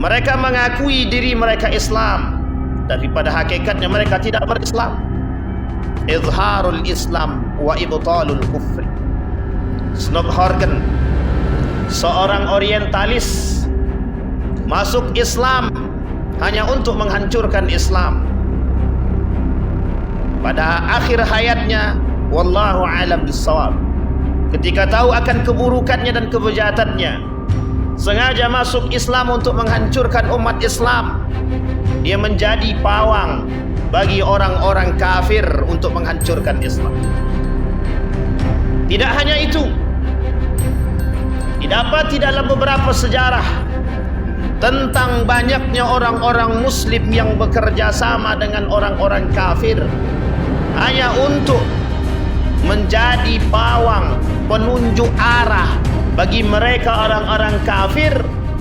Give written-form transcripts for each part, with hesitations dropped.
Mereka mengakui diri mereka Islam, tapi pada hakikatnya mereka tidak berislam. Izharul Islam wa ibtalul kufri. Snoop Horgan, seorang orientalis, masuk Islam hanya untuk menghancurkan Islam. Pada akhir hayatnya, wallahu a'lam bissawab, ketika tahu akan keburukannya dan kebejahatannya, sengaja masuk Islam untuk menghancurkan umat Islam. Dia menjadi pawang bagi orang-orang kafir untuk menghancurkan Islam. Tidak hanya itu, didapat di dalam beberapa sejarah tentang banyaknya orang-orang muslim yang bekerja sama dengan orang-orang kafir hanya untuk menjadi pawang, penunjuk arah bagi mereka orang-orang kafir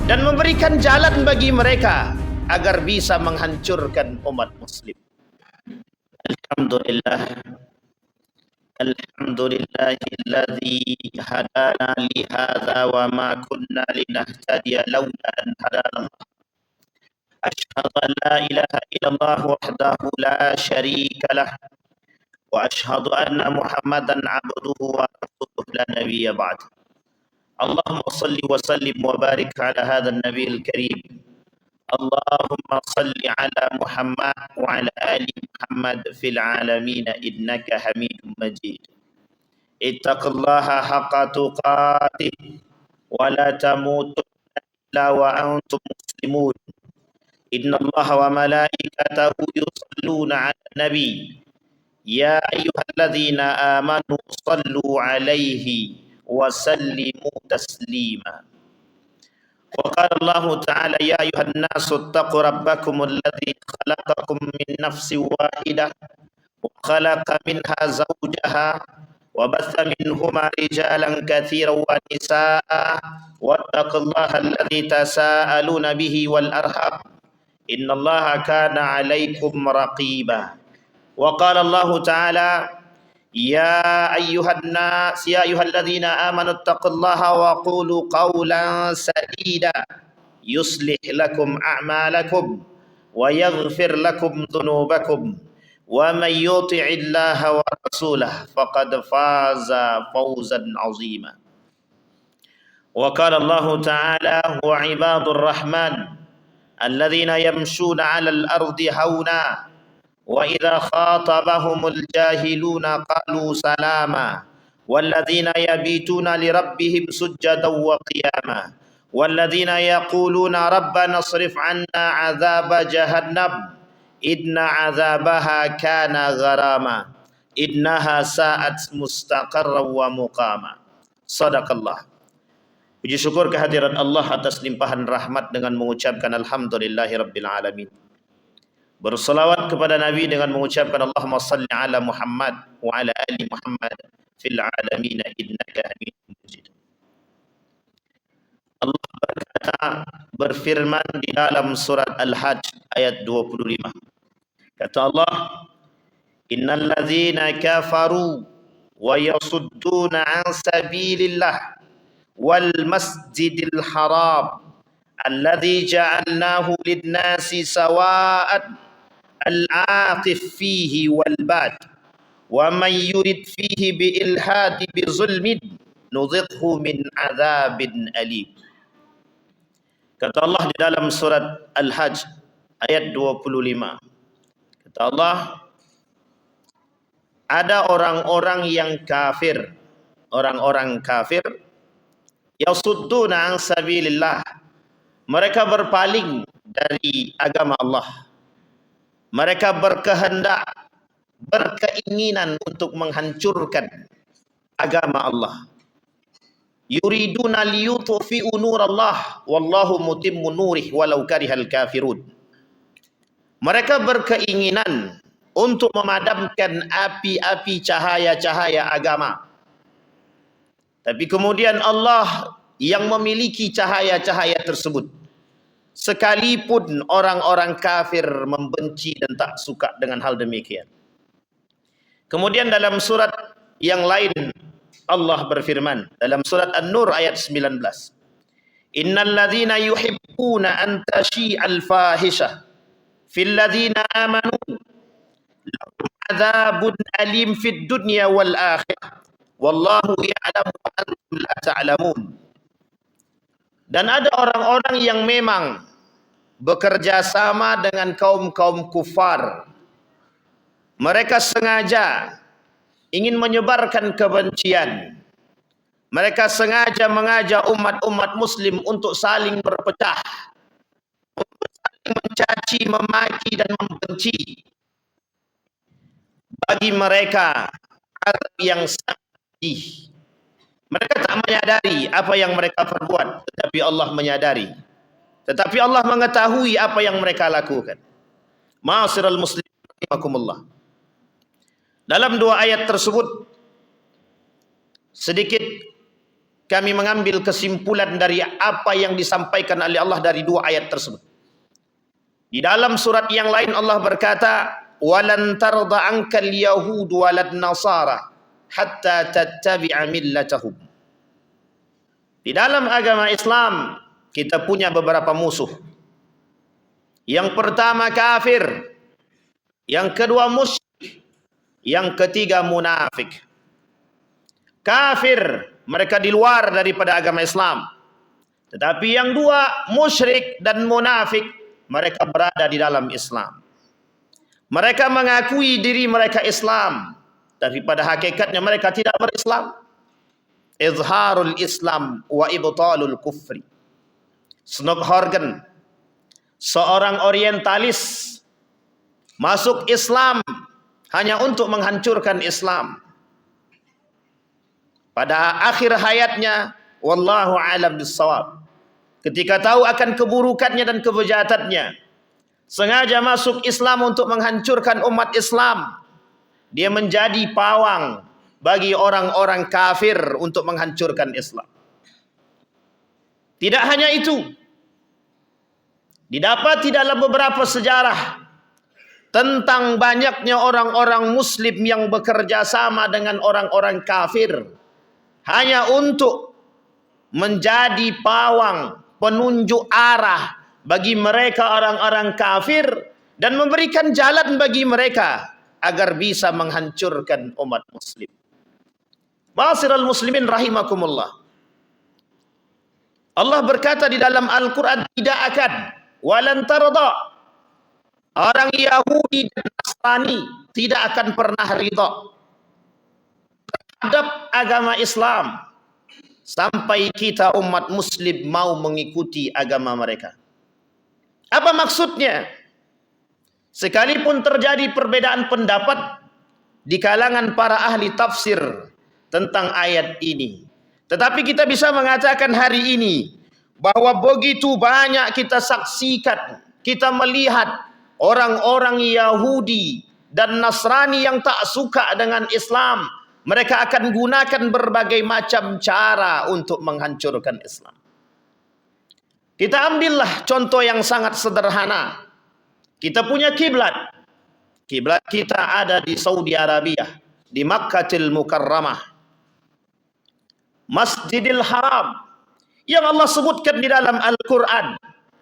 dan memberikan jalan bagi mereka agar bisa menghancurkan umat muslim. Alhamdulillah, alhamdulillahilladzi hadana li hadza wa ma kunna linahtadiya laula an hadana Allah. Asyhadu an la ilaha illallah wahdahu la syarika lah wa asyhadu anna Muhammadan abduhu wa rasuluhu la nabiyya ba'd. Allahumma salli wa sallim wa barik ala hadzal nabiyil karim. Allahumma salli ala Muhammad wa ala ali Muhammad fil alamin innaka Hamidum Majid. Ittaqullaha haqqa tuqatih wa la tamutunna illa wa antum muslimun. Innallaha wa malaikatahu yusalluna 'alan nabi. Ya ayyuhalladzina amanu sallu 'alaihi wa sallimu taslima. Wa qala Allah ta'ala ya ayyuhan nasu ittaqu rabbakum alladzi khalaqakum min nafsin wahidah wa khalaqa minha zawjaha wa batha minhuma rijalan katsiran wa nisaa'a wattaqullaha alladzi tasaaluna bihi wal arham innallaha kana 'alaikum raqiba. Wa qala Allah ta'ala ya ayyuhan nas ya ayyuhalladzina amanu taqullaha wa qulu qawlan sadida yuslih lakum a'malakum wa yaghfir lakum dhunubakum wa may yuti'illaha wa rasulahu faqad faza fawzan 'azima. Wa qala Allah ta'ala wa 'ibadur rahman alladzina yamshuna 'alal ardi hauna wa idza khatabahumul jahiluna qalu salama walladzina yabituna lirabbihim sujjadan wa qiyama walladzina yaquluna rabbana asrif 'anna 'adzaba jahannam inna 'adzabaha kana gharama innaha sa'at mustaqarran wa muqama. Shadaqallah. Puji syukur kehadirat Allah atas limpahan rahmat dengan mengucapkan alhamdulillahi rabbil alamin. Berselawat kepada Nabi dengan mengucapkan Allahumma salli ala Muhammad wa ala ali Muhammad fil alamin innaka Hamidum Majid. Allah berfirman di dalam surat Al-Hajj ayat 25. Kata Allah, innal ladzina kafaru wa yasudduna an sabilillah wal masjidil haram alladzi ja'alnahu lin-nasi sawa'an al-aqif fihi wal bad wa man yurid fihi bi ilhadi bi zulmin nudhiqhu min adzabin alim. Kata Allah di dalam surat Al-Hajj ayat 25. Kata Allah, ada orang-orang yang kafir, orang-orang kafir yasudduna an sabilillah, mereka berpaling dari agama Allah. Mereka berkehendak, berkeinginan untuk menghancurkan agama Allah. Yuriduna liyutfi'u nurallah wallahu mutimmu nurih walau karihal kafirun. Mereka berkeinginan untuk memadamkan api-api cahaya-cahaya agama. Tapi kemudian Allah yang memiliki cahaya-cahaya tersebut, sekalipun orang-orang kafir membenci dan tak suka dengan hal demikian. Kemudian dalam surat yang lain Allah berfirman dalam surat An-Nur ayat 19. Innal ladzina yuhibbuna an tashi'al fahishah fil ladzina amanu lahum adzabun alim fid dunya wal akhirah wallahu ya'lamu wa antum la ta'lamun. Dan ada orang-orang yang memang bekerja sama dengan kaum-kaum kufar. Mereka sengaja ingin menyebarkan kebencian. Mereka sengaja mengajak umat-umat muslim untuk saling berpecah, untuk saling mencaci, memaki dan membenci. Bagi mereka azab yang sangat pedih. Mereka tak menyadari apa yang mereka perbuat, tetapi Allah menyadari. Tetapi Allah mengetahui apa yang mereka lakukan. Ma'asyiral muslimin rahimakumullah. Dalam dua ayat tersebut sedikit kami mengambil kesimpulan dari apa yang disampaikan oleh Allah dari dua ayat tersebut. Di dalam surat yang lain Allah berkata, "Walan tarda 'ankal yahud walad nasara hatta tattabi'a millatahum." Di dalam agama Islam kita punya beberapa musuh. Yang pertama kafir, yang kedua musyrik, yang ketiga munafik. Kafir, mereka di luar daripada agama Islam. Tetapi yang dua, musyrik dan munafik, mereka berada di dalam Islam. Mereka mengakui diri mereka Islam, tapi pada hakikatnya mereka tidak berislam. Izharul Islam wa ibtalul kufri. Snodgrass, seorang orientalis, masuk Islam hanya untuk menghancurkan Islam. Pada akhir hayatnya, wallahu a'lam bissawab, ketika tahu akan keburukannya dan kebejahatannya, sengaja masuk Islam untuk menghancurkan umat Islam. Dia menjadi pawang bagi orang-orang kafir untuk menghancurkan Islam. Tidak hanya itu, didapati dalam beberapa sejarah tentang banyaknya orang-orang muslim yang bekerja sama dengan orang-orang kafir hanya untuk menjadi pawang, penunjuk arah bagi mereka orang-orang kafir dan memberikan jalan bagi mereka agar bisa menghancurkan umat muslim. Ma'asyiral muslimin rahimakumullah. Allah berkata di dalam Al-Quran, tidak akan, walan tarda, orang Yahudi dan Nasrani tidak akan pernah ridha terhadap agama Islam sampai kita umat muslim mau mengikuti agama mereka. Apa maksudnya? Sekalipun terjadi perbedaan pendapat di kalangan para ahli tafsir tentang ayat ini, tetapi kita bisa mengatakan hari ini bahwa begitu banyak kita saksikan, kita melihat orang-orang Yahudi dan Nasrani yang tak suka dengan Islam. Mereka akan gunakan berbagai macam cara untuk menghancurkan Islam. Kita ambillah contoh yang sangat sederhana. Kita punya kiblat. Kiblat kita ada di Saudi Arabia, di Makkatul Mukarramah, Masjidil Haram, yang Allah sebutkan di dalam Al-Quran.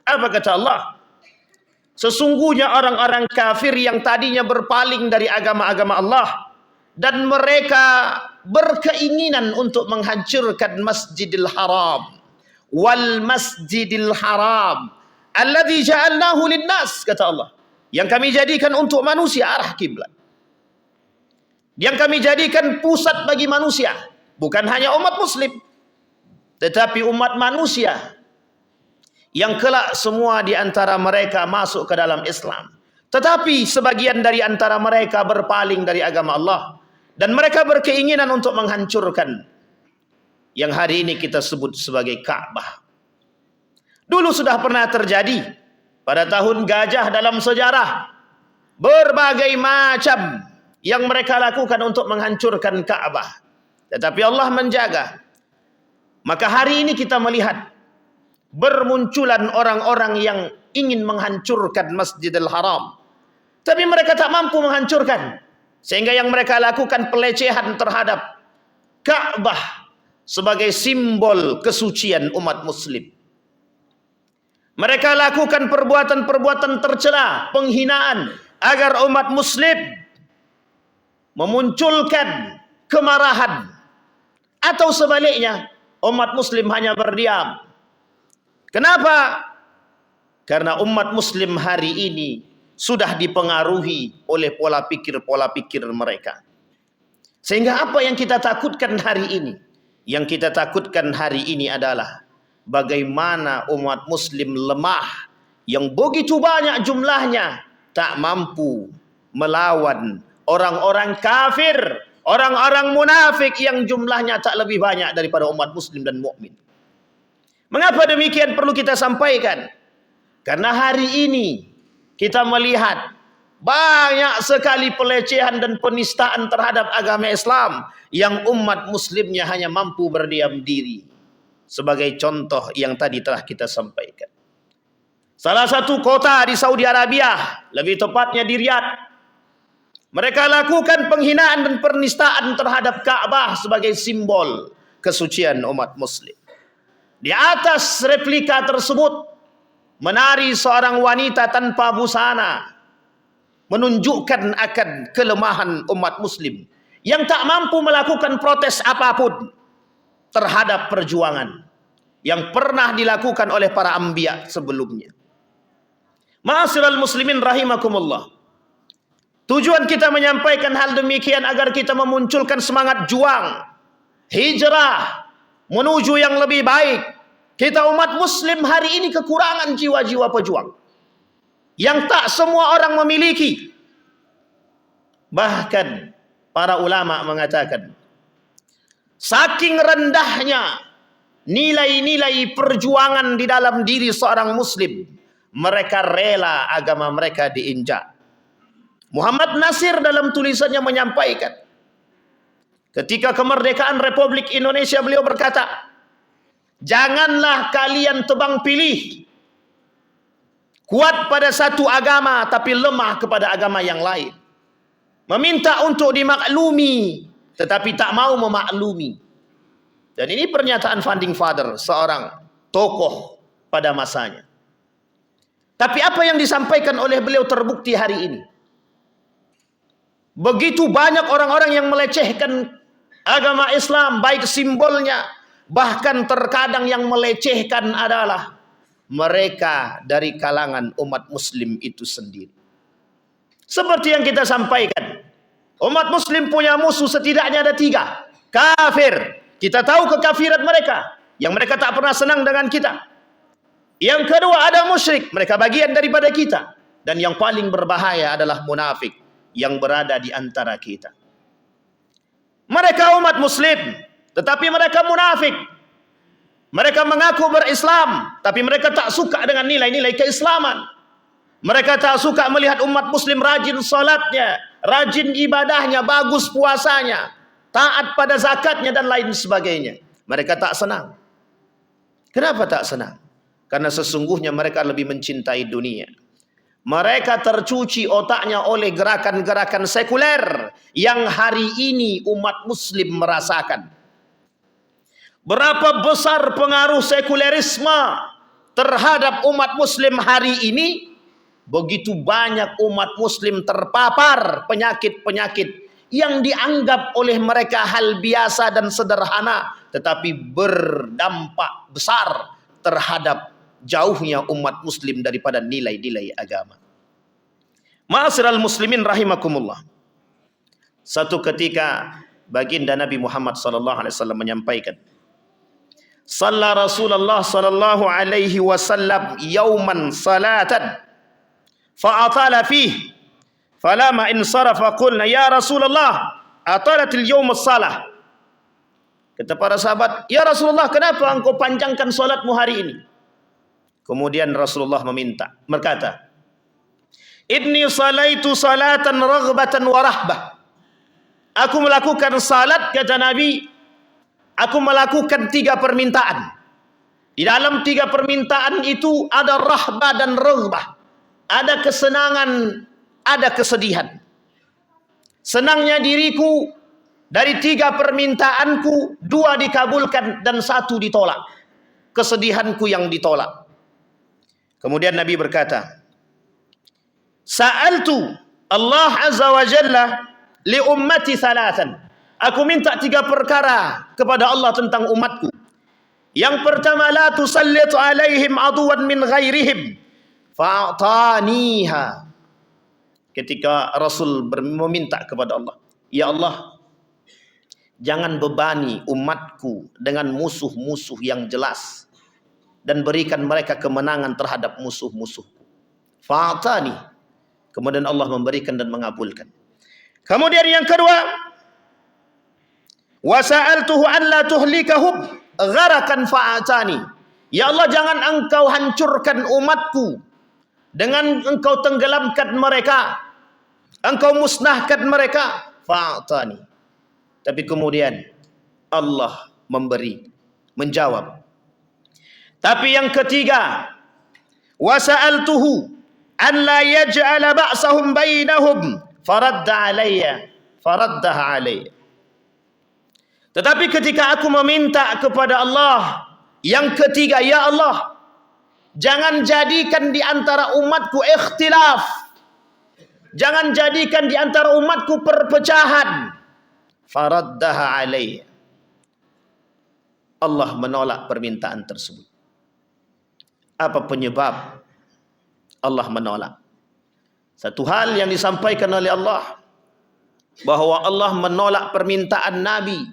Apa kata Allah? Sesungguhnya orang-orang kafir yang tadinya berpaling dari agama-agama Allah dan mereka berkeinginan untuk menghancurkan Masjidil Haram, wal Masjidil Haram alladzi ja'alnahu linnas, kata Allah, yang kami jadikan untuk manusia arah kiblat, yang kami jadikan pusat bagi manusia, bukan hanya umat muslim, tetapi umat manusia yang kelak semua di antara mereka masuk ke dalam Islam. Tetapi sebagian dari antara mereka berpaling dari agama Allah dan mereka berkeinginan untuk menghancurkan yang hari ini kita sebut sebagai Ka'bah. Dulu sudah pernah terjadi pada tahun gajah dalam sejarah, berbagai macam yang mereka lakukan untuk menghancurkan Ka'bah. Tetapi Allah menjaga. Maka hari ini kita melihat bermunculan orang-orang yang ingin menghancurkan Masjidil Haram, tapi mereka tak mampu menghancurkan, sehingga yang mereka lakukan pelecehan terhadap Ka'bah sebagai simbol kesucian umat muslim. Mereka lakukan perbuatan-perbuatan tercela, penghinaan, agar umat muslim memunculkan kemarahan. Atau sebaliknya, umat muslim hanya berdiam. Kenapa? Karena umat muslim hari ini sudah dipengaruhi oleh pola pikir mereka. Sehingga apa yang kita takutkan hari ini? Yang kita takutkan hari ini adalah bagaimana umat muslim lemah yang begitu banyak jumlahnya tak mampu melawan orang-orang kafir, orang-orang munafik yang jumlahnya tak lebih banyak daripada umat muslim dan mukmin. Mengapa demikian perlu kita sampaikan? Karena hari ini kita melihat banyak sekali pelecehan dan penistaan terhadap agama Islam yang umat muslimnya hanya mampu berdiam diri. Sebagai contoh yang tadi telah kita sampaikan. Salah satu kota di Saudi Arabia, lebih tepatnya di Riyadh, mereka lakukan penghinaan dan penistaan terhadap Ka'bah sebagai simbol kesucian umat muslim. Di atas replika tersebut menari seorang wanita tanpa busana, menunjukkan akan kelemahan umat muslim yang tak mampu melakukan protes apapun terhadap perjuangan yang pernah dilakukan oleh para anbiya sebelumnya. Ma'asyiral muslimin rahimakumullah. Tujuan kita menyampaikan hal demikian agar kita memunculkan semangat juang, hijrah menuju yang lebih baik. Kita umat muslim hari ini kekurangan jiwa-jiwa pejuang yang tak semua orang memiliki. Bahkan para ulama mengatakan, saking rendahnya nilai-nilai perjuangan di dalam diri seorang muslim, mereka rela agama mereka diinjak. Muhammad Nasir dalam tulisannya menyampaikan, ketika kemerdekaan Republik Indonesia, beliau berkata, janganlah kalian tebang pilih, kuat pada satu agama tapi lemah kepada agama yang lain. Meminta untuk dimaklumi tetapi tak mau memaklumi. Dan ini pernyataan founding father, seorang tokoh pada masanya. Tapi apa yang disampaikan oleh beliau terbukti hari ini. Begitu banyak orang-orang yang melecehkan agama Islam, baik simbolnya, bahkan terkadang yang melecehkan adalah mereka dari kalangan umat muslim itu sendiri. Seperti yang kita sampaikan, umat muslim punya musuh setidaknya ada 3. Kafir, kita tahu kekafiran mereka, yang mereka tak pernah senang dengan kita. Yang kedua ada musyrik, mereka bagian daripada kita. Dan yang paling berbahaya adalah munafik yang berada di antara kita. Mereka umat muslim, tetapi mereka munafik. Mereka mengaku berislam, tapi mereka tak suka dengan nilai-nilai keislaman. Mereka tak suka melihat umat muslim rajin salatnya, rajin ibadahnya, bagus puasanya, taat pada zakatnya dan lain sebagainya. Mereka tak senang. Kenapa tak senang? Karena sesungguhnya mereka lebih mencintai dunia. Mereka tercuci otaknya oleh gerakan-gerakan sekuler yang hari ini umat muslim merasakan. Berapa besar pengaruh sekulerisme terhadap umat muslim hari ini? Begitu banyak umat muslim terpapar penyakit-penyakit yang dianggap oleh mereka hal biasa dan sederhana, tetapi berdampak besar terhadap jauhnya umat muslim daripada nilai-nilai agama. Ma'asyiral muslimin rahimakumullah. Satu ketika baginda Nabi Muhammad sallallahu alaihi wasallam menyampaikan, "Shalla Rasulullah sallallahu alaihi wasallam yauman salatan fa'atala fihi falama insarafa qulna ya Rasulullah atalatil yaum as-salah." Kata para sahabat, "Ya Rasulullah, kenapa engkau panjangkan salatmu hari ini?" Kemudian Rasulullah berkata, "Inni salaitu salatan raghbatan wa rahbah." Aku melakukan salat, kata Nabi, aku melakukan 3 permintaan. Di dalam 3 permintaan itu ada rahbah dan raghbah. Ada kesenangan, ada kesedihan. Senangnya diriku dari 3 permintaanku, 2 dikabulkan dan 1 ditolak. Kesedihanku yang ditolak. Kemudian Nabi berkata, Sa'altu Allah Azza wa Jalla li ummati thalathan. Aku minta 3 perkara kepada Allah tentang umatku. Yang pertama, la tusallit alaihim aduwan min ghairihim fa'ataniha. Ketika Rasul meminta kepada Allah, ya Allah, jangan bebani umatku dengan musuh-musuh yang jelas, dan berikan mereka kemenangan terhadap musuh-musuhku. Fa'atani. Kemudian Allah memberikan dan mengabulkan. Kemudian yang kedua, wa sa'altuhu an la tuhlikahum gharakan fa'atani. Ya Allah, jangan engkau hancurkan umatku dengan engkau tenggelamkan mereka, engkau musnahkan mereka. Fa'atani. Tapi kemudian Allah memberi, menjawab. Tapi yang ketiga, wa sa'altuhu an la yaj'ala ba'sahum bainahum faraddaha alayya. Tetapi ketika aku meminta kepada Allah yang ketiga, ya Allah, jangan jadikan di antara umatku ikhtilaf, jangan jadikan di antara umatku perpecahan. Faraddaha alayya. Allah menolak permintaan tersebut. Apa penyebab Allah menolak? Satu hal yang disampaikan oleh Allah, bahwa Allah menolak permintaan Nabi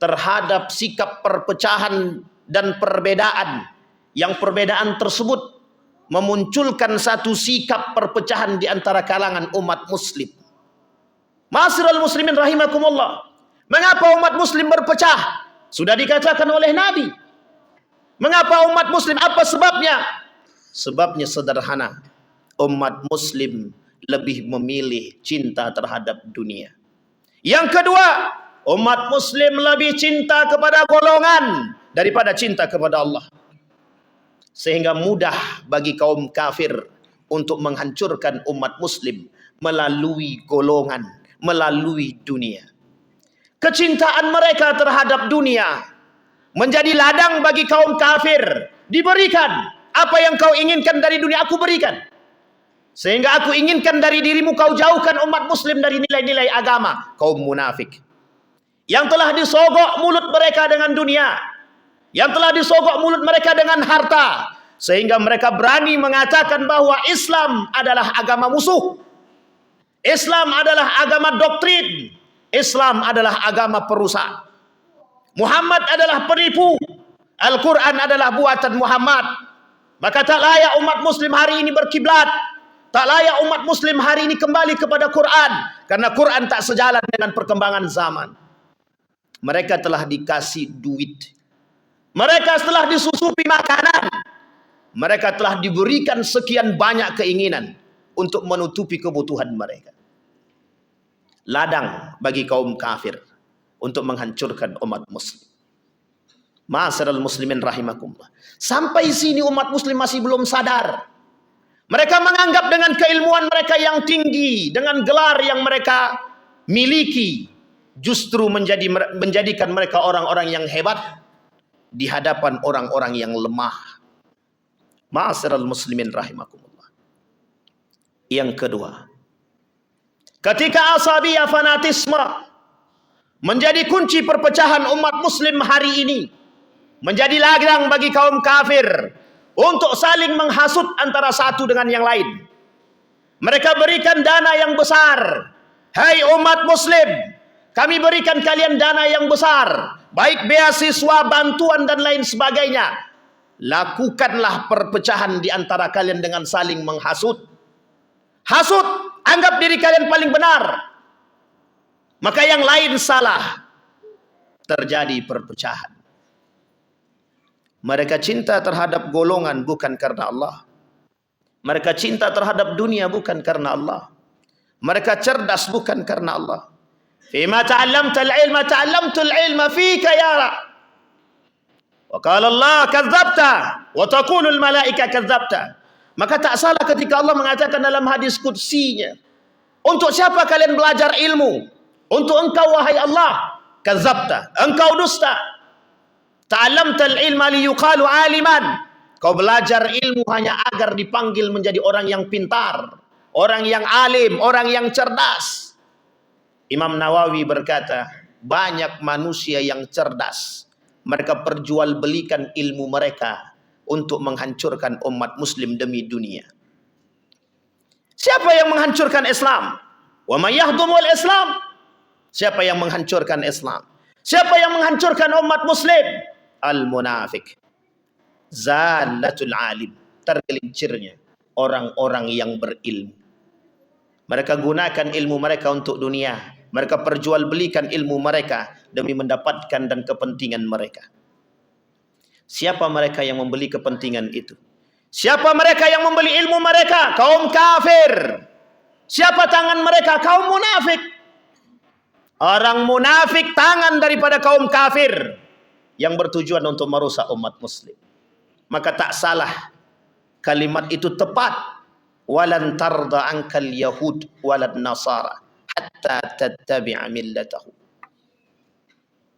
terhadap sikap perpecahan dan perbedaan, yang perbedaan tersebut memunculkan satu sikap perpecahan di antara kalangan umat muslim. Ma'asyiral muslimin rahimakumullah. Mengapa umat muslim berpecah? Sudah dikatakan oleh Nabi. Mengapa umat muslim? Apa sebabnya? Sebabnya sederhana. Umat muslim lebih memilih cinta terhadap dunia. Yang kedua, umat muslim lebih cinta kepada golongan daripada cinta kepada Allah. Sehingga mudah bagi kaum kafir untuk menghancurkan umat muslim melalui golongan, melalui dunia. Kecintaan mereka terhadap dunia menjadi ladang bagi kaum kafir. Diberikan apa yang kau inginkan dari dunia, aku berikan. Sehingga aku inginkan dari dirimu, kau jauhkan umat muslim dari nilai-nilai agama. Kaum munafik yang telah disogok mulut mereka dengan dunia, yang telah disogok mulut mereka dengan harta, sehingga mereka berani mengatakan bahwa Islam adalah agama musuh, Islam adalah agama doktrin, Islam adalah agama perusak, Muhammad adalah penipu, Al-Quran adalah buatan Muhammad. Maka tak layak umat muslim hari ini berkiblat, tak layak umat muslim hari ini kembali kepada Quran, karena Quran tak sejalan dengan perkembangan zaman. Mereka telah dikasih duit, mereka telah disusupi makanan, mereka telah diberikan sekian banyak keinginan untuk menutupi kebutuhan mereka. Ladang bagi kaum kafir untuk menghancurkan umat muslim. Ma'asyiral muslimin rahimakumullah. Sampai sini umat muslim masih belum sadar. Mereka menganggap dengan keilmuan mereka yang tinggi, dengan gelar yang mereka miliki, justru menjadikan mereka orang-orang yang hebat di hadapan orang-orang yang lemah. Ma'asyiral muslimin rahimakumullah. Yang kedua, ketika asabiyah, fanatisme menjadi kunci perpecahan umat muslim hari ini, menjadi ladang bagi kaum kafir untuk saling menghasut antara satu dengan yang lain. Mereka berikan dana yang besar. Hai umat muslim, kami berikan kalian dana yang besar, baik beasiswa, bantuan dan lain sebagainya. Lakukanlah perpecahan di antara kalian dengan saling menghasut. Hasut, anggap diri kalian paling benar, maka yang lain salah. Terjadi perpecahan. Mereka cinta terhadap golongan bukan karena Allah. Mereka cinta terhadap dunia bukan karena Allah. Mereka cerdas bukan karena Allah. Fima ta'allamtal ilma ta'allamtul ilma fika ya Ra. Wa qala Allah kadzabta wa taqulu al malaika kadzabta. Maka tak salah ketika Allah mengatakan dalam hadis qudsinya, untuk siapa kalian belajar ilmu? Untuk engkau wahai Allah. Kadzabta, engkau dusta. Ta'allamtal ilma liyuqalu aliman. Kau belajar ilmu hanya agar dipanggil menjadi orang yang pintar, orang yang alim, orang yang cerdas. Imam Nawawi berkata, banyak manusia yang cerdas. Mereka perjualbelikan ilmu mereka untuk menghancurkan umat muslim demi dunia. Siapa yang menghancurkan Islam? Wa may yahdumul Islam? Siapa yang menghancurkan Islam? Siapa yang menghancurkan umat muslim? Al-munafik. Zalatul alim. Tergelincirnya orang-orang yang berilmu. Mereka gunakan ilmu mereka untuk dunia. Mereka perjualbelikan ilmu mereka demi mendapatkan dan kepentingan mereka. Siapa mereka yang membeli kepentingan itu? Siapa mereka yang membeli ilmu mereka? Kaum kafir. Siapa tangan mereka? Kaum munafik. Orang munafik tangan daripada kaum kafir yang bertujuan untuk merusak umat muslim. Maka tak salah kalimat itu tepat. Walan tarda ankal yahud walad nasara hatta tattabi'a millatahu.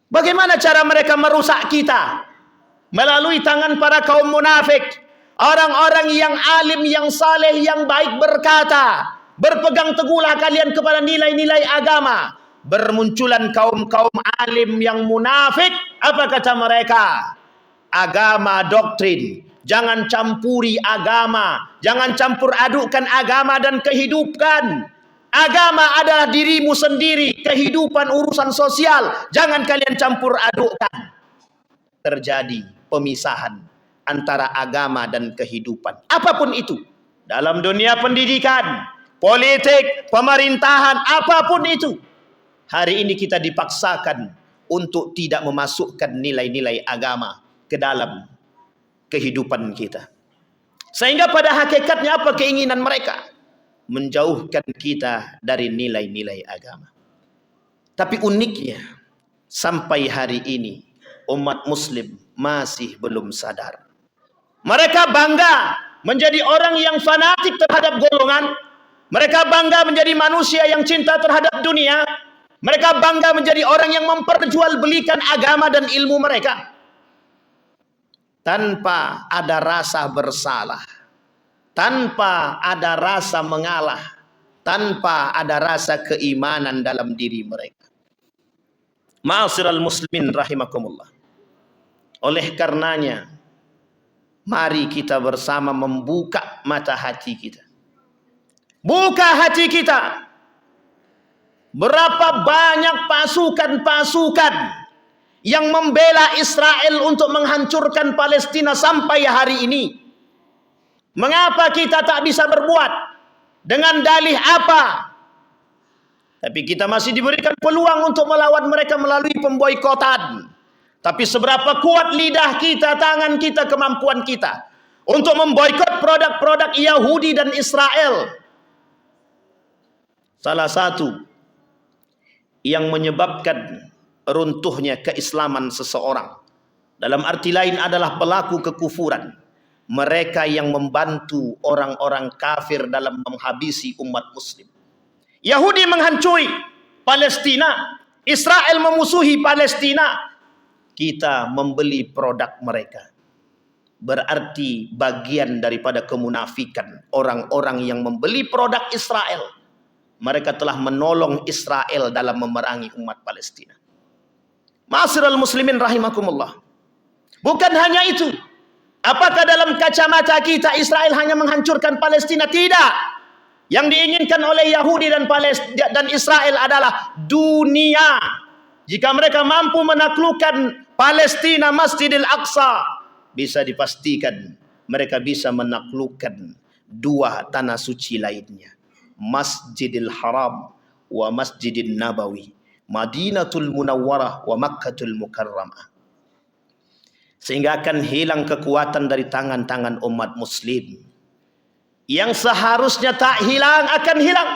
Bagaimana cara mereka merusak kita? Melalui tangan para kaum munafik. Orang-orang yang alim, yang saleh, yang baik berkata, berpegang teguhlah kalian kepada nilai-nilai agama. Bermunculan kaum-kaum alim yang munafik. Apa kata mereka? Agama doktrin. Jangan campuri agama. Jangan campur adukkan agama dan kehidupan. Agama adalah dirimu sendiri. Kehidupan urusan sosial. Jangan kalian campur adukkan. Terjadi pemisahan antara agama dan kehidupan. Apapun itu. Dalam dunia pendidikan, politik, pemerintahan, apapun itu. Hari ini kita dipaksakan untuk tidak memasukkan nilai-nilai agama ke dalam kehidupan kita. Sehingga pada hakikatnya apa keinginan mereka? Menjauhkan kita dari nilai-nilai agama. Tapi uniknya, sampai hari ini, umat muslim masih belum sadar. Mereka bangga menjadi orang yang fanatik terhadap golongan. Mereka bangga menjadi manusia yang cinta terhadap dunia. Mereka bangga menjadi orang yang memperjualbelikan agama dan ilmu mereka. Tanpa ada rasa bersalah. Tanpa ada rasa mengalah. Tanpa ada rasa keimanan dalam diri mereka. Ma'asyiral muslimin rahimakumullah. Oleh karenanya, mari kita bersama membuka mata hati kita. Buka hati kita. Berapa banyak pasukan-pasukan yang membela Israel untuk menghancurkan Palestina sampai hari ini. Mengapa kita tak bisa berbuat? Dengan dalih apa? Tapi kita masih diberikan peluang untuk melawan mereka melalui pemboikotan. Tapi seberapa kuat lidah kita, tangan kita, kemampuan kita untuk memboikot produk-produk Yahudi dan Israel. Salah satu yang menyebabkan runtuhnya keislaman seseorang, dalam arti lain adalah pelaku kekufuran. Mereka yang membantu orang-orang kafir dalam menghabisi umat muslim. Yahudi menghancuri Palestina, Israel memusuhi Palestina. Kita membeli produk mereka. Berarti bagian daripada kemunafikan orang-orang yang membeli produk Israel. Mereka telah menolong Israel dalam memerangi umat Palestina. Ma'asyiral muslimin rahimakumullah. Bukan hanya itu. Apakah dalam kacamata kita Israel hanya menghancurkan Palestina? Tidak. Yang diinginkan oleh Yahudi dan Israel adalah dunia. Jika mereka mampu menaklukkan Palestina, Masjidil Aqsa, bisa dipastikan mereka bisa menaklukkan dua tanah suci lainnya. Masjidil Haram wa Masjidil Nabawi, Madinatul Munawwarah wa Makkatul Mukarramah. Sehingga akan hilang kekuatan dari tangan-tangan umat muslim. Yang seharusnya tak hilang akan hilang.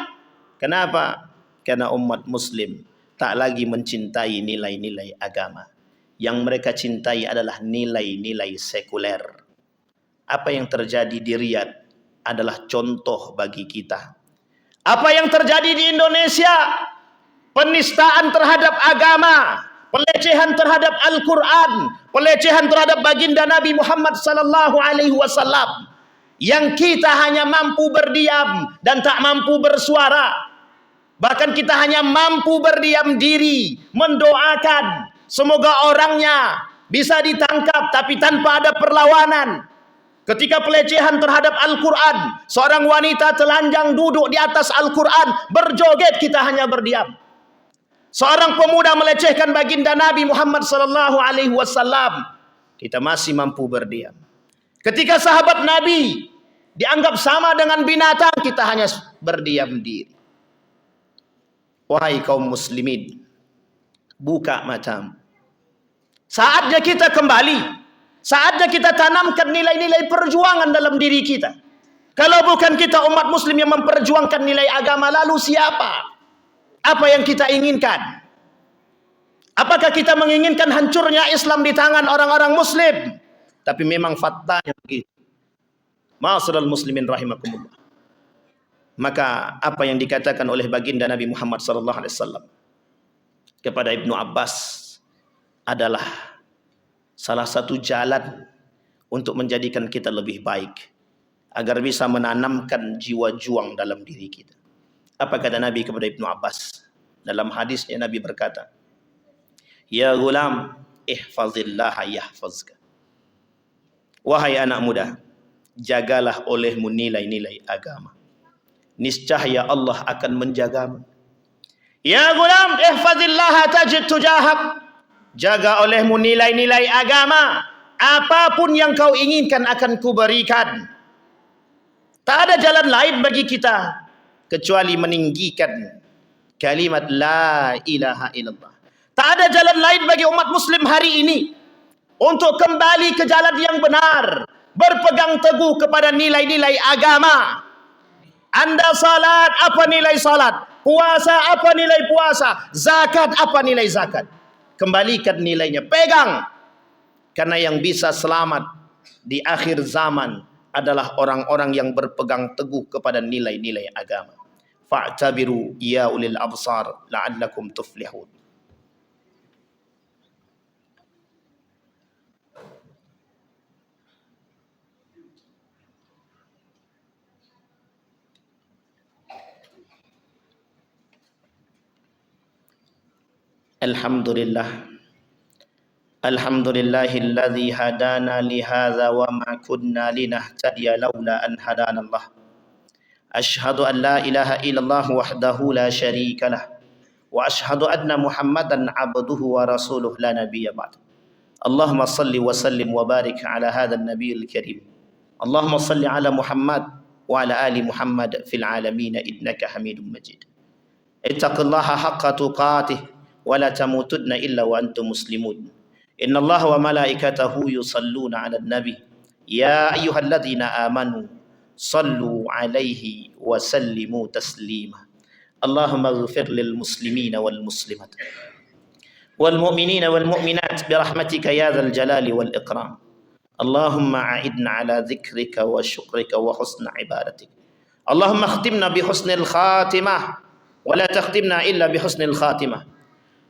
Kenapa? Karena umat muslim tak lagi mencintai nilai-nilai agama. Yang mereka cintai adalah nilai-nilai sekuler. Apa yang terjadi di Riyadh adalah contoh bagi kita. Apa yang terjadi di Indonesia? Penistaan terhadap agama, pelecehan terhadap Al-Quran, pelecehan terhadap baginda Nabi Muhammad sallallahu alaihi wasallam, yang kita hanya mampu berdiam dan tak mampu bersuara. Bahkan kita hanya mampu berdiam diri, mendoakan semoga orangnya bisa ditangkap tapi tanpa ada perlawanan. Ketika pelecehan terhadap Al-Quran, seorang wanita telanjang duduk di atas Al-Quran, berjoget, kita hanya berdiam. Seorang pemuda melecehkan baginda Nabi Muhammad sallallahu alaihi wasallam, kita masih mampu berdiam. Ketika sahabat Nabi dianggap sama dengan binatang, kita hanya berdiam diri. Wahai kaum muslimin, buka matamu. Saatnya kita kembali. Saatnya kita tanamkan nilai-nilai perjuangan dalam diri kita. Kalau bukan kita umat muslim yang memperjuangkan nilai agama, lalu siapa? Apa yang kita inginkan? Apakah kita menginginkan hancurnya Islam di tangan orang-orang muslim? Tapi memang faktanya begitu. Ma'asyiral muslimin rahimakumullah. Maka apa yang dikatakan oleh baginda Nabi Muhammad sallallahu alaihi wasallam kepada Ibnu Abbas adalah salah satu jalan untuk menjadikan kita lebih baik, agar bisa menanamkan jiwa juang dalam diri kita. Apa kata Nabi kepada Ibnu Abbas? Dalam hadisnya Nabi berkata, "Ya gulam, ihfazillaha yahfazka." Wahai anak muda, jagalah olehmu nilai-nilai agama. Niscaya Allah akan menjagamu. Ya gulam, ihfazillaha tajid tujahak. Jaga olehmu nilai-nilai agama. Apapun yang kau inginkan akan kuberikan. Tak ada jalan lain bagi kita kecuali meninggikan kalimat la ilaha illallah. Tak ada jalan lain bagi umat muslim hari ini untuk kembali ke jalan yang benar, berpegang teguh kepada nilai-nilai agama. Anda salat, apa nilai salat? Puasa, apa nilai puasa? Zakat, apa nilai zakat? Kembalikan nilainya, pegang. Karena yang bisa selamat di akhir zaman adalah orang-orang yang berpegang teguh kepada nilai-nilai agama. Fa'tabiru ya ulil absar la'allakum tuflihun. Alhamdulillah. Alhamdulillahilladzi hadana lihadza wa ma kunna linahtadiya laula an hadanallah. Asyhadu an la ilaha illallah wahdahu la syarika lah. Wa asyhadu anna Muhammadan abduhu wa rasuluh la nabiyya ba'd. Allahumma salli wa sallim wa barik ala hadzal nabiyil karim. Allahumma salli ala Muhammad wa ala ali Muhammad fil alamin innaka Hamidum Majid. Ittaqillaha haqqa tuqatih wa la tamutunna illa wa antum muslimun. Inna Allah wa malaikatahu yusalluna 'alan nabi ya ayyuhalladzina amanu sallu 'alaihi wa sallimu taslima. Allahumma ighfir lil muslimina wal muslimat wal mu'minina wal mu'minat bi rahmatika ya dzal jalali wal ikram. Allahumma a'idna 'ala dzikrika wa syukrika wa husna ibadatik. Allahumma khtimna bi husnil khatimah wa la takhtimna illa bi husnil khatimah.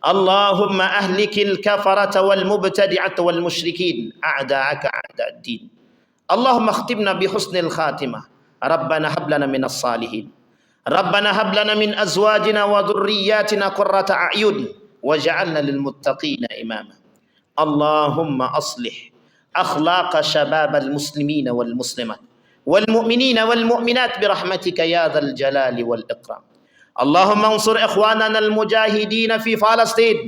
اللهم أهلك الكفرة والمبتدعة والمشركين أعداءك أعداء الدين. اللهم اختمنا بحسن الخاتمة. ربنا هب لنا من الصالحين. ربنا هب لنا من أزواجنا وذرياتنا قرة أعين واجعلنا للمتقين إماما. اللهم أصلح أخلاق شباب المسلمين والمسلمات والمؤمنين والمؤمنات برحمتك يا ذا الجلال والإكرام. اللهم انصر إخواننا المجاهدين في فلسطين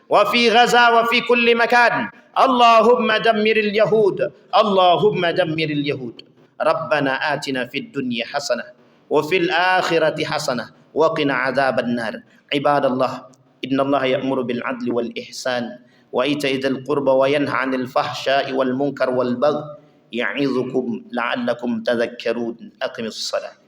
وفي غزة وفي كل مكان. اللهم دمر اليهود. اللهم دمر اليهود. ربنا آتنا في الدنيا حسنة وفي الآخرة حسنة وقنا عذاب النار. عباد الله إن الله يأمر بالعدل والإحسان وإيتاء ذي القربى وينهى عن الفحشاء والمنكر والبغي يعظكم لعلكم تذكرون. أقم الصلاة.